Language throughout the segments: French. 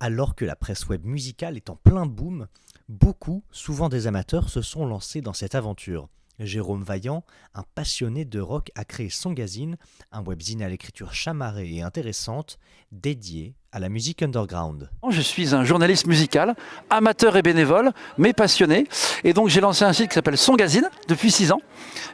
Alors que la presse web musicale est en plein boom, beaucoup, souvent des amateurs, se sont lancés dans cette aventure. Jérôme Vaillant, un passionné de rock, a créé Songazine, un webzine à l'écriture chamarrée et intéressante, dédié à la musique underground. Je suis un journaliste musical, amateur et bénévole, mais passionné. Et donc j'ai lancé un site qui s'appelle Songazine depuis 6 ans.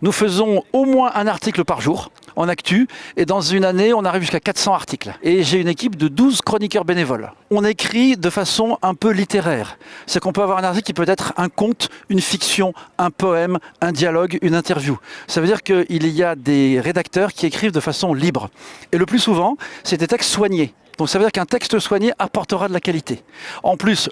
Nous faisons au moins un article par jour en actu. Et dans une année, on arrive jusqu'à 400 articles. Et j'ai une équipe de 12 chroniqueurs bénévoles. On écrit de façon un peu littéraire. C'est qu'on peut avoir un article qui peut être un conte, une fiction, un poème, un dialogue, une interview. Ça veut dire qu'il y a des rédacteurs qui écrivent de façon libre. Et le plus souvent, c'est des textes soignés. Donc ça veut dire qu'un texte soigné apportera de la qualité. En plus,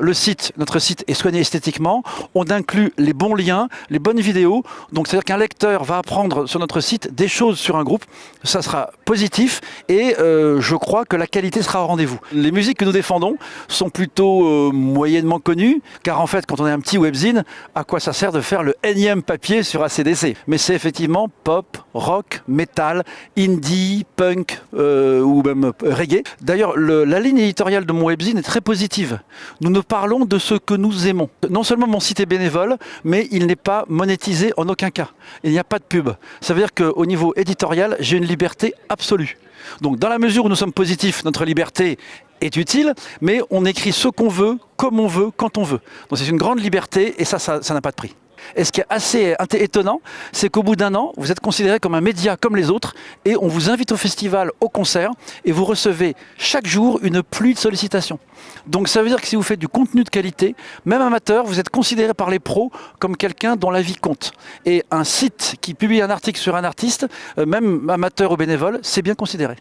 notre site est soigné esthétiquement. On inclut les bons liens, les bonnes vidéos. Donc c'est-à-dire qu'un lecteur va apprendre sur notre site des choses sur un groupe. Ça sera positif et je crois que la qualité sera au rendez-vous. Les musiques que nous défendons sont plutôt moyennement connues, car en fait, quand on est un petit webzine, à quoi ça sert de faire le énième papier sur AC/DC? Mais c'est effectivement pop, rock, metal, indie, punk ou même reggae. D'ailleurs, la ligne éditoriale de mon webzine est très positive. Nous ne parlons de ce que nous aimons. Non seulement mon site est bénévole, mais il n'est pas monétisé en aucun cas. Il n'y a pas de pub. Ça veut dire qu'au niveau éditorial, j'ai une liberté absolue. Donc dans la mesure où nous sommes positifs, notre liberté est utile, mais on écrit ce qu'on veut, comme on veut, quand on veut. Donc c'est une grande liberté et ça n'a pas de prix. Et ce qui est assez étonnant, c'est qu'au bout d'un an, vous êtes considéré comme un média comme les autres et on vous invite au festival, au concert et vous recevez chaque jour une pluie de sollicitations. Donc ça veut dire que si vous faites du contenu de qualité, même amateur, vous êtes considéré par les pros comme quelqu'un dont la vie compte. Et un site qui publie un article sur un artiste, même amateur ou bénévole, c'est bien considéré.